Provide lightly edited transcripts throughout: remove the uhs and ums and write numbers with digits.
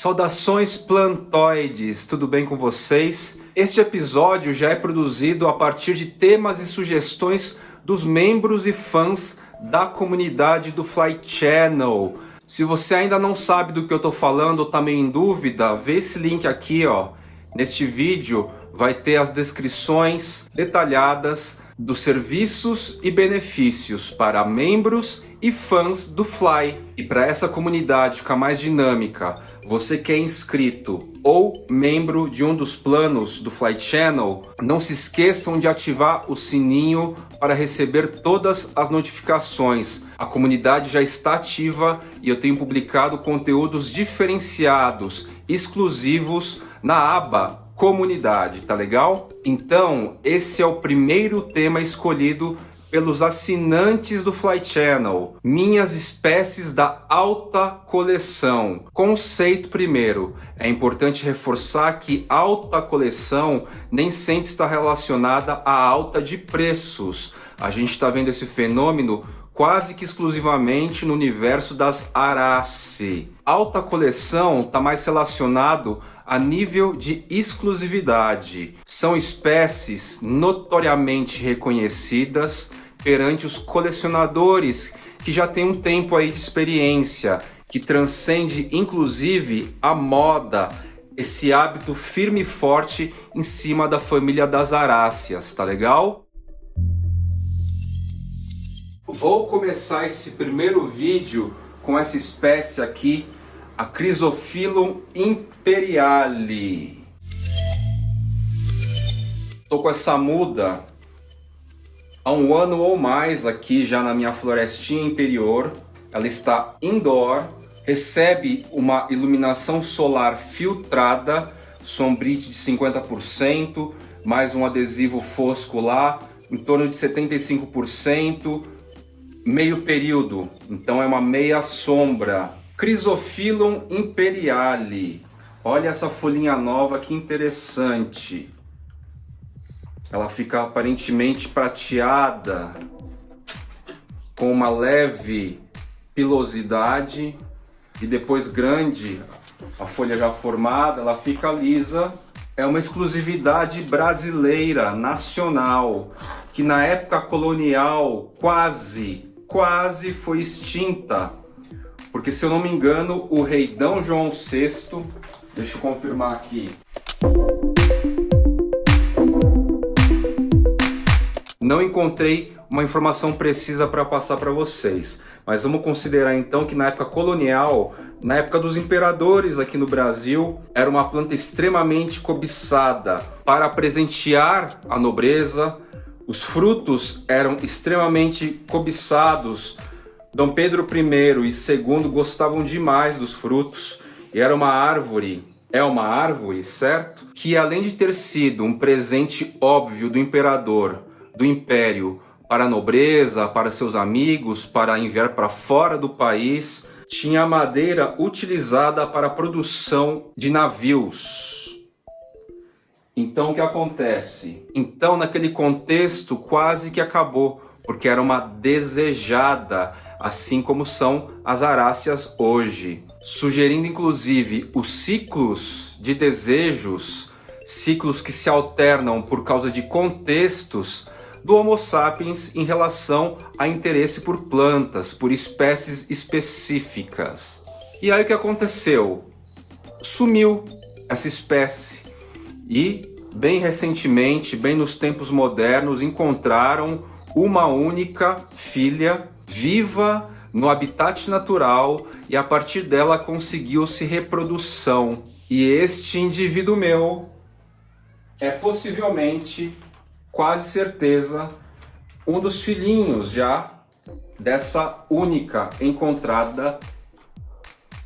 Saudações plantoides, tudo bem com vocês? Este episódio já é produzido a partir de temas e sugestões dos membros e fãs da comunidade do Fly Channel. Se você ainda não sabe do que eu tô falando ou tá meio em dúvida, vê esse link aqui, ó. Neste vídeo vai ter as descrições detalhadas dos serviços e benefícios para membros e fãs do Fly. E para essa comunidade ficar mais dinâmica, você que é inscrito ou membro de um dos planos do Fly Channel, não se esqueçam de ativar o sininho para receber todas as notificações. A comunidade já está ativa e eu tenho publicado conteúdos diferenciados, exclusivos na aba Comunidade, tá legal? Então, esse é o primeiro tema escolhido pelos assinantes do Fly Channel, minhas espécies da alta coleção. Conceito primeiro, é importante reforçar que alta coleção nem sempre está relacionada à alta de preços. A gente está vendo esse fenômeno quase que exclusivamente no universo das Arace. Alta coleção está mais relacionado a nível de exclusividade. São espécies notoriamente reconhecidas perante os colecionadores que já têm um tempo aí de experiência, que transcende inclusive a moda, esse hábito firme e forte em cima da família das aráceas, tá legal? Vou começar esse primeiro vídeo com essa espécie aqui, a Chrysophyllum imperiale. Tô com essa muda há um ano ou mais aqui já na minha florestinha interior. Ela está indoor, recebe uma iluminação solar filtrada, sombrite de 50%, mais um adesivo fosco lá, em torno de 75%, meio período, então é uma meia sombra. Chrysophyllum imperiale. Olha essa folhinha nova, que interessante. Ela fica aparentemente prateada, com uma leve pilosidade, e depois grande, a folha já formada, ela fica lisa. É uma exclusividade brasileira, nacional, que na época colonial quase foi extinta. Porque, se eu não me engano, o rei D. João VI, deixa eu confirmar aqui, não encontrei uma informação precisa para passar para vocês, mas vamos considerar então que na época colonial, na época dos imperadores aqui no Brasil, era uma planta extremamente cobiçada para presentear a nobreza. Os frutos eram extremamente cobiçados. Dom Pedro I e II gostavam demais dos frutos, e era uma árvore, é uma árvore, certo? Que além de ter sido um presente óbvio do imperador, do império, para a nobreza, para seus amigos, para enviar para fora do país, tinha a madeira utilizada para a produção de navios. Então o que acontece? Então naquele contexto quase que acabou, porque era uma desejada, assim como são as aráceas hoje, sugerindo inclusive os ciclos de desejos, ciclos que se alternam por causa de contextos do Homo sapiens em relação a interesse por plantas, por espécies específicas. E aí o que aconteceu? Sumiu essa espécie e bem recentemente, bem nos tempos modernos, encontraram uma única filha viva no habitat natural, e a partir dela conseguiu-se reprodução. E este indivíduo meu é possivelmente, quase certeza, um dos filhinhos já dessa única encontrada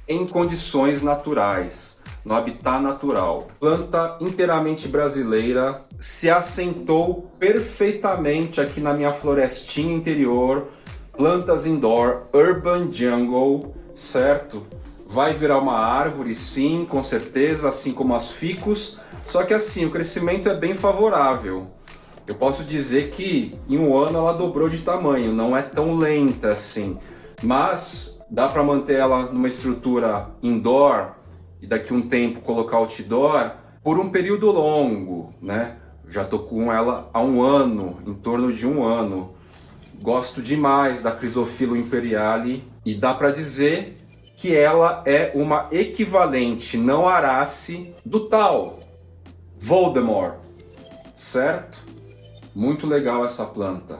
em condições naturais, no habitat natural. Planta inteiramente brasileira, se assentou perfeitamente aqui na minha florestinha interior. Plantas indoor, urban jungle, certo? Vai virar uma árvore, sim, com certeza, assim como as ficus. Só que assim, o crescimento é bem favorável. Eu posso dizer que em um ano ela dobrou de tamanho, não é tão lenta assim. Mas dá para manter ela numa estrutura indoor e daqui a um tempo colocar outdoor por um período longo, né? Já tô com ela há um ano, em torno de um ano. Gosto demais da Chrysophyllum imperiale e dá para dizer que ela é uma equivalente não arace do tal Voldemort, certo? Muito legal essa planta.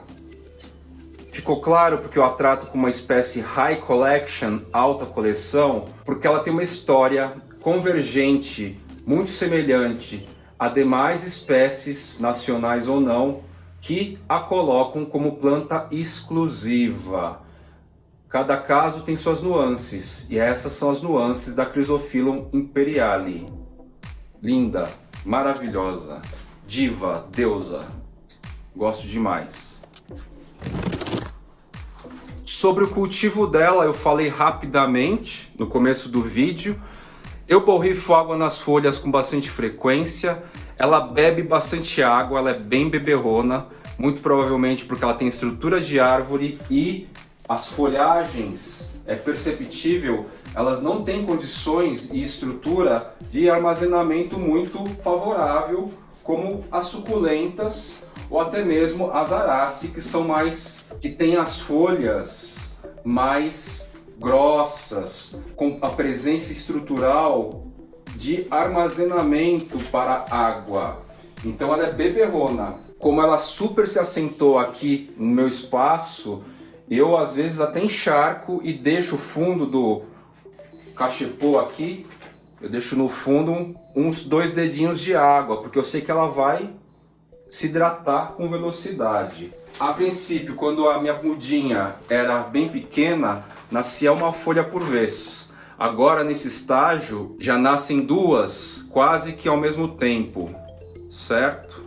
Ficou claro porque eu a trato como uma espécie High Collection, alta coleção, porque ela tem uma história convergente, muito semelhante a demais espécies, nacionais ou não, que a colocam como planta exclusiva. Cada caso tem suas nuances, e essas são as nuances da Chrysophyllum imperiale. Linda, maravilhosa, diva, deusa. Gosto demais. Sobre o cultivo dela, eu falei rapidamente no começo do vídeo. Eu borrifo água nas folhas com bastante frequência. Ela bebe bastante água, ela é bem beberrona, muito provavelmente porque ela tem estrutura de árvore e as folhagens, é perceptível, elas não têm condições e estrutura de armazenamento muito favorável, como as suculentas ou até mesmo as arace, que têm as folhas mais grossas, com a presença estrutural de armazenamento para água. Então ela é beberrona. Como ela super se assentou aqui no meu espaço, eu às vezes até encharco e deixo o fundo do cachepô aqui, eu deixo no fundo uns 2 dedinhos de água, porque eu sei que ela vai se hidratar com velocidade. A princípio, quando a minha mudinha era bem pequena, nascia uma folha por vez. Agora, nesse estágio, já nascem 2, quase que ao mesmo tempo, certo?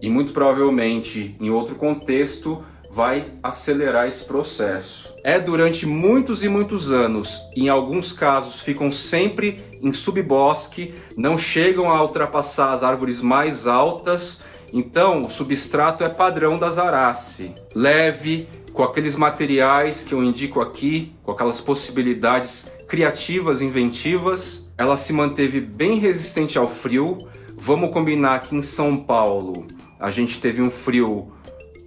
E muito provavelmente, em outro contexto, vai acelerar esse processo. É durante muitos e muitos anos, em alguns casos ficam sempre em subbosque, não chegam a ultrapassar as árvores mais altas, então o substrato é padrão das arace. Leve, com aqueles materiais que eu indico aqui, com aquelas possibilidades criativas, inventivas, ela se manteve bem resistente ao frio. Vamos combinar que em São Paulo a gente teve um frio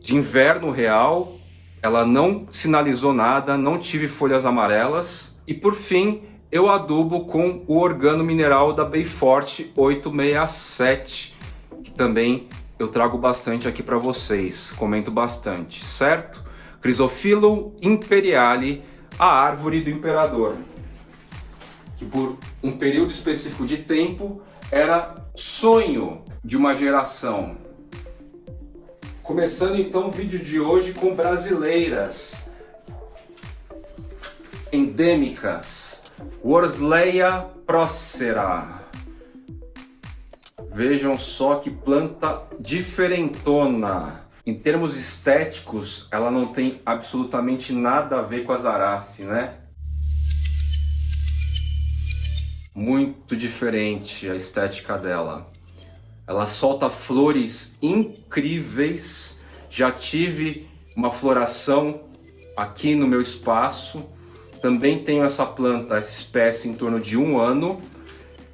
de inverno real, ela não sinalizou nada, não tive folhas amarelas. E por fim, eu adubo com o organo mineral da Bayforte 867, que também eu trago bastante aqui para vocês, comento bastante, certo? Chrysophyllum imperiale, a árvore do imperador, que por um período específico de tempo era sonho de uma geração. Começando então o vídeo de hoje com brasileiras endêmicas, Worsleyia procera. Vejam só que planta diferentona. Em termos estéticos, ela não tem absolutamente nada a ver com as arace, né? Muito diferente a estética dela. Ela solta flores incríveis. Já tive uma floração aqui no meu espaço. Também tenho essa planta, essa espécie em torno de um ano.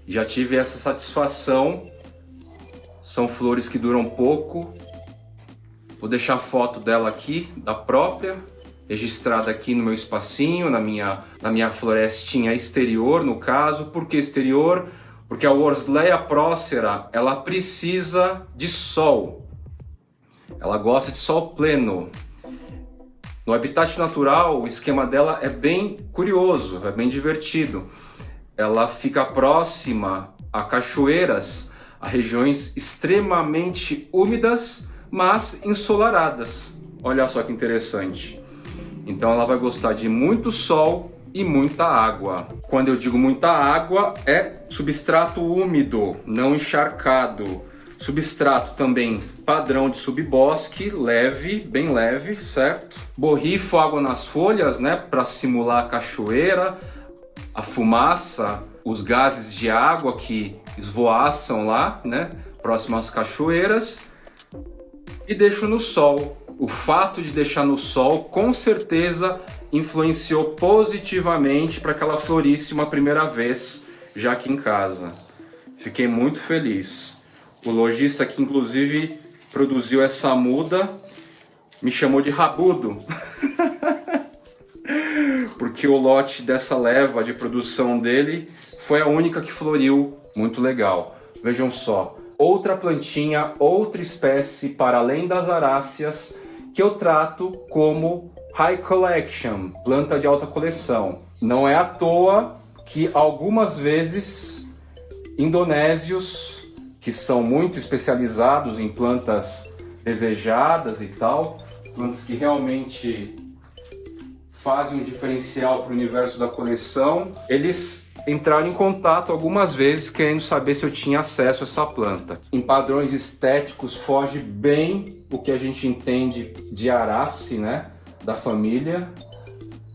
Já tive essa satisfação. São flores que duram pouco. Vou deixar a foto dela aqui, da própria, registrada aqui no meu espacinho, na minha florestinha exterior, no caso. Por que exterior? Porque a Worsleyia procera, ela precisa de sol. Ela gosta de sol pleno. No habitat natural, o esquema dela é bem curioso, é bem divertido. Ela fica próxima a cachoeiras, a regiões extremamente úmidas, mas ensolaradas. Olha só que interessante. Então ela vai gostar de muito sol e muita água. Quando eu digo muita água, é substrato úmido, não encharcado. Substrato também padrão de subbosque, leve, bem leve, certo? Borrifo água nas folhas, né, para simular a cachoeira, a fumaça, os gases de água que esvoaçam lá, né, próximo às cachoeiras, e deixo no sol. O fato de deixar no sol, com certeza, influenciou positivamente para que ela florisse uma primeira vez. já aqui em casa. Fiquei muito feliz. O lojista que inclusive produziu essa muda me chamou de rabudo. Porque o lote dessa leva de produção dele foi a única que floriu. Muito legal. Vejam só, outra plantinha, outra espécie para além das aráceas que eu trato como High Collection, planta de alta coleção. Não é à toa que algumas vezes indonésios que são muito especializados em plantas desejadas e tal, plantas que realmente fazem um diferencial para o universo da coleção, eles entraram em contato algumas vezes querendo saber se eu tinha acesso a essa planta. Em padrões estéticos foge bem o que a gente entende de Arace, né, da família,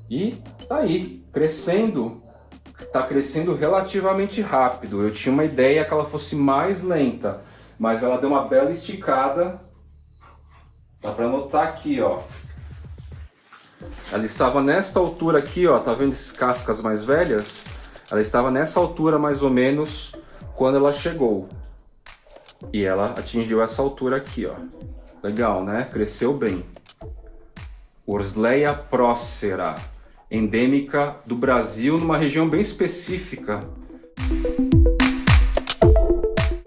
e tá aí, crescendo, tá crescendo relativamente rápido. Eu tinha uma ideia que ela fosse mais lenta, mas ela deu uma bela esticada. Dá para notar aqui, ó. Ela estava nesta altura aqui, ó, tá vendo esses cascas mais velhas? Ela estava nessa altura mais ou menos quando ela chegou. E ela atingiu essa altura aqui, ó. Legal, né? Cresceu bem. Worsleya procera, endêmica do Brasil, numa região bem específica.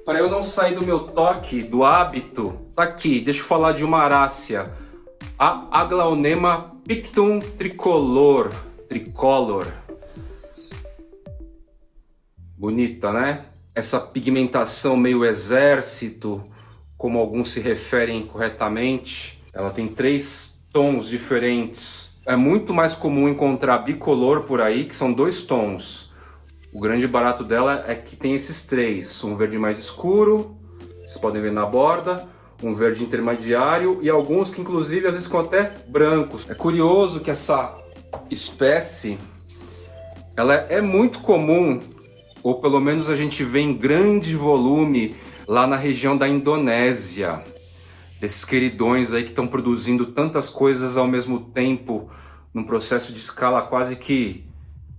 Para eu não sair do meu toque, do hábito, tá aqui, deixa eu falar de uma arácea. A Aglaonema pictum tricolor. Bonita, né? Essa pigmentação meio exército, como alguns se referem corretamente. Ela tem 3 tons diferentes. É muito mais comum encontrar bicolor por aí, que são 2 tons. O grande barato dela é que tem esses 3. Um verde mais escuro, vocês podem ver na borda. Um verde intermediário e alguns que inclusive às vezes ficam até brancos. É curioso que essa espécie, ela é muito comum, ou pelo menos a gente vê em grande volume lá na região da Indonésia. Desses queridões aí que estão produzindo tantas coisas ao mesmo tempo, num processo de escala quase que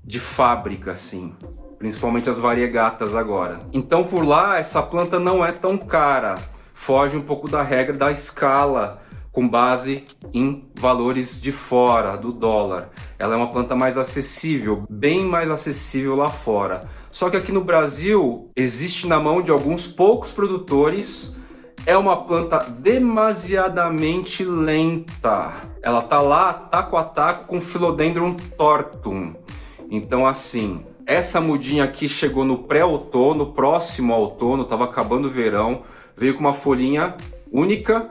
de fábrica, assim. Principalmente as variegatas agora. Então por lá essa planta não é tão cara. Foge um pouco da regra da escala, com base em valores de fora, do dólar. Ela é uma planta mais acessível, bem mais acessível lá fora. Só que aqui no Brasil, existe na mão de alguns poucos produtores, é uma planta demasiadamente lenta. Ela tá lá, taco a taco, com Philodendron tortum. Então assim, essa mudinha aqui chegou no pré-outono, próximo ao outono, estava acabando o verão, veio com uma folhinha única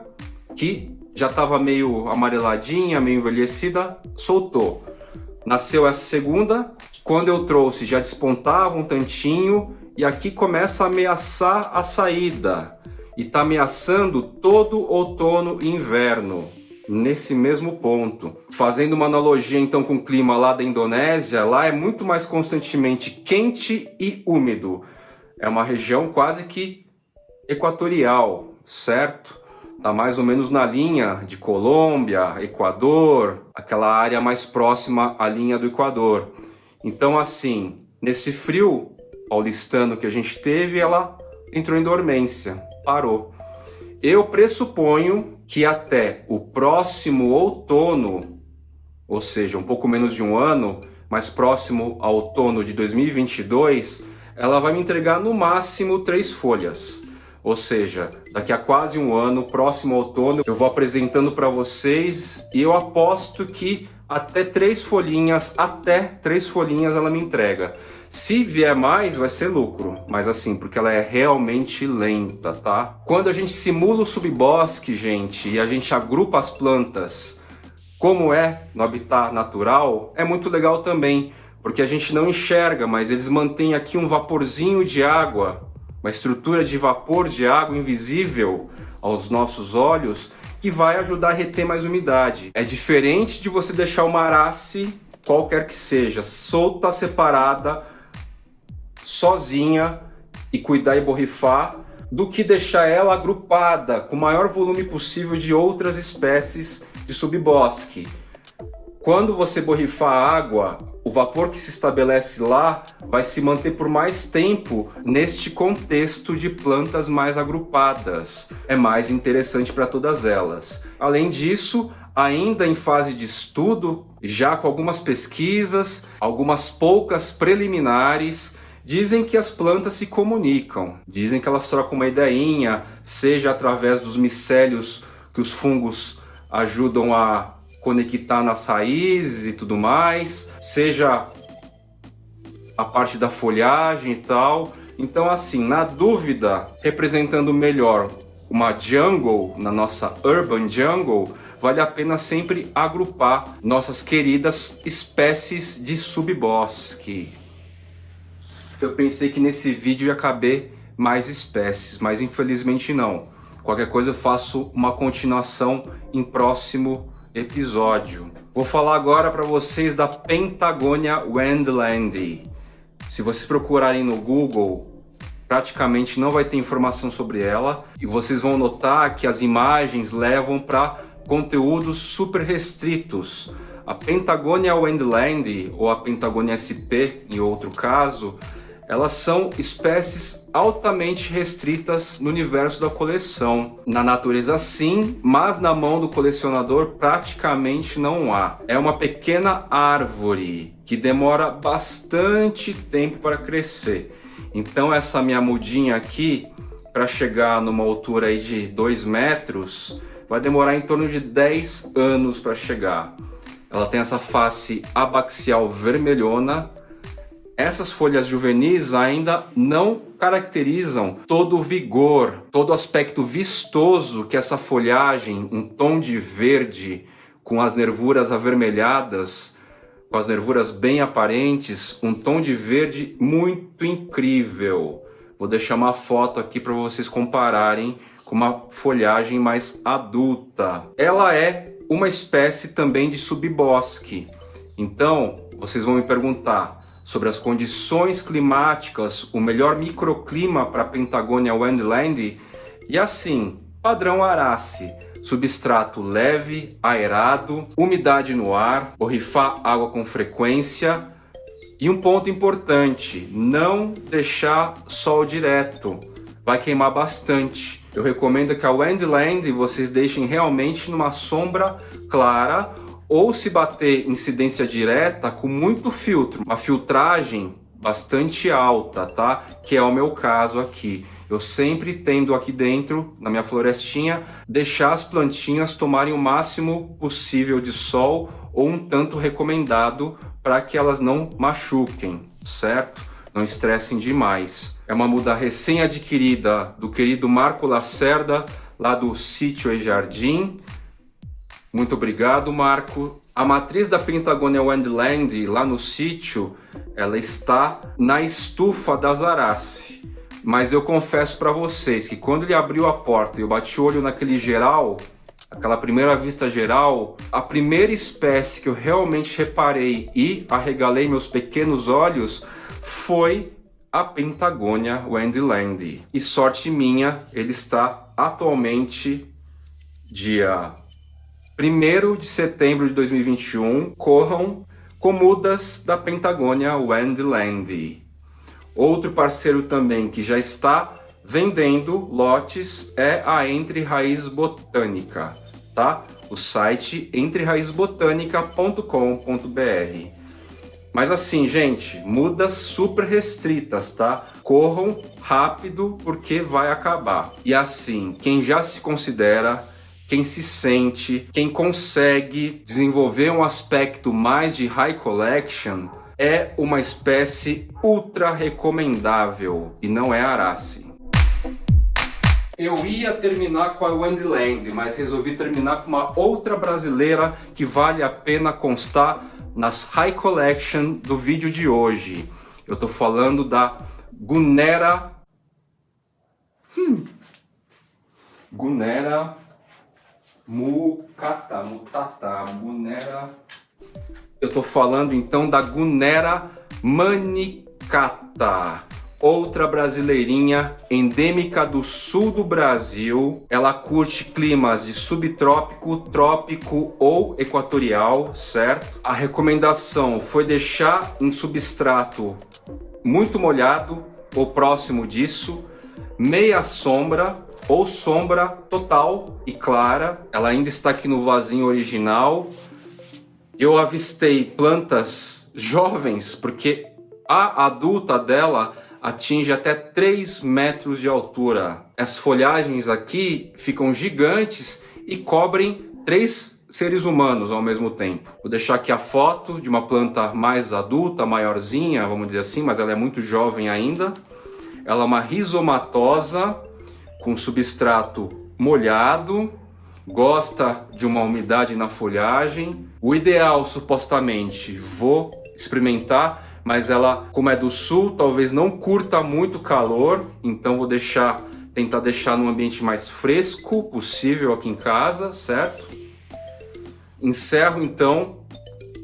que já estava meio amareladinha, meio envelhecida, soltou. Nasceu essa segunda, que quando eu trouxe já despontava um tantinho, e aqui começa a ameaçar a saída. E está ameaçando todo outono e inverno, nesse mesmo ponto. Fazendo uma analogia então com o clima lá da Indonésia, lá é muito mais constantemente quente e úmido. É uma região quase que equatorial, certo? Tá mais ou menos na linha de Colômbia, Equador, aquela área mais próxima à linha do Equador. Então assim, nesse frio paulistano que a gente teve, ela entrou em dormência, parou. Eu pressuponho que até o próximo outono, ou seja, um pouco menos de um ano, mais próximo ao outono de 2022, ela vai me entregar no máximo 3 folhas. Ou seja, daqui a quase um ano, próximo ao outono, eu vou apresentando para vocês e eu aposto que até 3 folhinhas ela me entrega. Se vier mais, vai ser lucro, mas assim, porque ela é realmente lenta, tá? Quando a gente simula o subbosque, gente, e a gente agrupa as plantas como é no habitat natural, é muito legal também, porque a gente não enxerga, mas eles mantêm aqui um vaporzinho de água, uma estrutura de vapor de água invisível aos nossos olhos, que vai ajudar a reter mais umidade. É diferente de você deixar uma arace, qualquer que seja, solta, separada, sozinha e cuidar e borrifar, do que deixar ela agrupada com o maior volume possível de outras espécies de subbosque. Quando você borrifar a água, o vapor que se estabelece lá vai se manter por mais tempo neste contexto de plantas mais agrupadas. É mais interessante para todas elas. Além disso, ainda em fase de estudo, já com algumas pesquisas, algumas poucas preliminares, dizem que as plantas se comunicam, dizem que elas trocam uma ideinha, seja através dos micélios que os fungos ajudam a conectar nas raízes e tudo mais, seja a parte da folhagem e tal. Então, assim, na dúvida, representando melhor uma jungle, na nossa urban jungle, vale a pena sempre agrupar nossas queridas espécies de subbosque. Eu pensei que nesse vídeo ia caber mais espécies, mas infelizmente não. Qualquer coisa eu faço uma continuação em próximo episódio. Vou falar agora para vocês da Pentagonia wendlandi. Se vocês procurarem no Google, praticamente não vai ter informação sobre ela, e vocês vão notar que as imagens levam para conteúdos super restritos. A Pentagonia wendlandi, ou a Pentagonia sp em outro caso, elas são espécies altamente restritas no universo da coleção. Na natureza sim, mas na mão do colecionador praticamente não há. É uma pequena árvore que demora bastante tempo para crescer. Então essa minha mudinha aqui, para chegar numa altura aí de 2 metros, vai demorar em torno de 10 anos para chegar. Ela tem essa face abaxial vermelhona. Essas folhas juvenis ainda não caracterizam todo o vigor, todo o aspecto vistoso que essa folhagem, um tom de verde, com as nervuras avermelhadas, com as nervuras bem aparentes, um tom de verde muito incrível. Vou deixar uma foto aqui para vocês compararem com uma folhagem mais adulta. Ela é uma espécie também de subbosque. Então, vocês vão me perguntar sobre as condições climáticas, o melhor microclima para a Pentagonia wendlandi, e assim, padrão Arace, substrato leve, aerado, umidade no ar, borrifar água com frequência, e um ponto importante, não deixar sol direto, vai queimar bastante. Eu recomendo que a wendlandi vocês deixem realmente numa sombra clara, ou se bater incidência direta com muito filtro, uma filtragem bastante alta, tá? Que é o meu caso aqui. Eu sempre tendo aqui dentro, na minha florestinha, deixar as plantinhas tomarem o máximo possível de sol, ou um tanto recomendado, para que elas não machuquem, certo? Não estressem demais. É uma muda recém-adquirida do querido Marco Lacerda, lá do Sítio e Jardim. Muito obrigado, Marco. A matriz da Pentagonia wendlandi lá no sítio, ela está na estufa das Arace. Mas eu confesso para vocês que quando ele abriu a porta e eu bati o olho naquele geral, aquela primeira vista geral, a primeira espécie que eu realmente reparei e arregalei meus pequenos olhos foi a Pentagonia wendlandi. E sorte minha, ele está atualmente dia 1º de setembro de 2021, corram com mudas da Pentagonia wendlandi. Outro parceiro também que já está vendendo lotes é a Entre Raízes Botânica, tá? O site entreraizesbotanica.com.br. Mas assim, gente, mudas super restritas, tá? Corram rápido porque vai acabar. E assim, quem já se considera, quem se sente, quem consegue desenvolver um aspecto mais de high collection, é uma espécie ultra recomendável e não é Arace. Eu ia terminar com a wendlandi, mas resolvi terminar com uma outra brasileira que vale a pena constar nas high collection do vídeo de hoje. Eu tô falando da Gunnera mutata. Eu tô falando então da Gunnera manicata, outra brasileirinha endêmica do sul do Brasil. Ela curte climas de subtrópico, trópico ou equatorial, certo? A recomendação foi deixar em substrato muito molhado ou próximo disso, meia sombra ou sombra total e clara. Ela ainda está aqui no vasinho original. Eu avistei plantas jovens, porque a adulta dela atinge até 3 metros de altura. As folhagens aqui ficam gigantes e cobrem 3 seres humanos ao mesmo tempo. Vou deixar aqui a foto de uma planta mais adulta, maiorzinha, vamos dizer assim, mas ela é muito jovem ainda. Ela é uma rizomatosa com substrato molhado, gosta de uma umidade na folhagem. O ideal, supostamente, vou experimentar, mas ela, como é do sul, talvez não curta muito calor, então vou tentar deixar num ambiente mais fresco possível aqui em casa, certo? Encerro então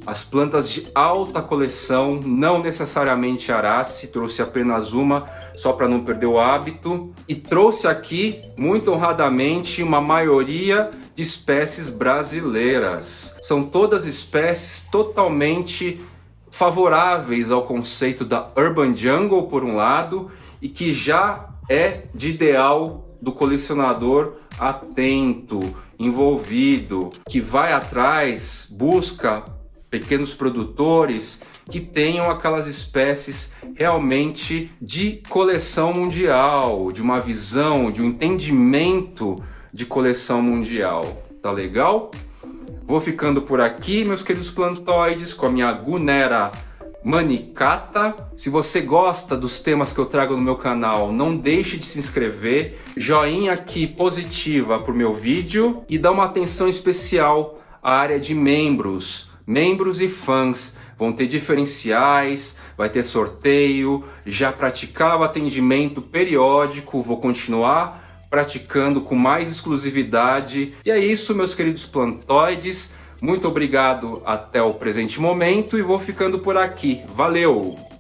as plantas de alta coleção, não necessariamente Arace, trouxe apenas uma só para não perder o hábito, e trouxe aqui, muito honradamente, uma maioria de espécies brasileiras. São todas espécies totalmente favoráveis ao conceito da Urban Jungle, por um lado, e que já é de ideal do colecionador atento, envolvido, que vai atrás, busca pequenos produtores que tenham aquelas espécies realmente de coleção mundial, de uma visão, de um entendimento de coleção mundial. Tá legal? Vou ficando por aqui, meus queridos plantoides, com a minha Gunera manicata. Se você gosta dos temas que eu trago no meu canal, não deixe de se inscrever, joinha aqui positiva pro meu vídeo e dá uma atenção especial à área de membros e fãs. Vão ter diferenciais, vai ter sorteio, já praticava atendimento periódico, vou continuar praticando com mais exclusividade. E é isso, meus queridos plantoides. Muito obrigado até o presente momento e vou ficando por aqui. Valeu!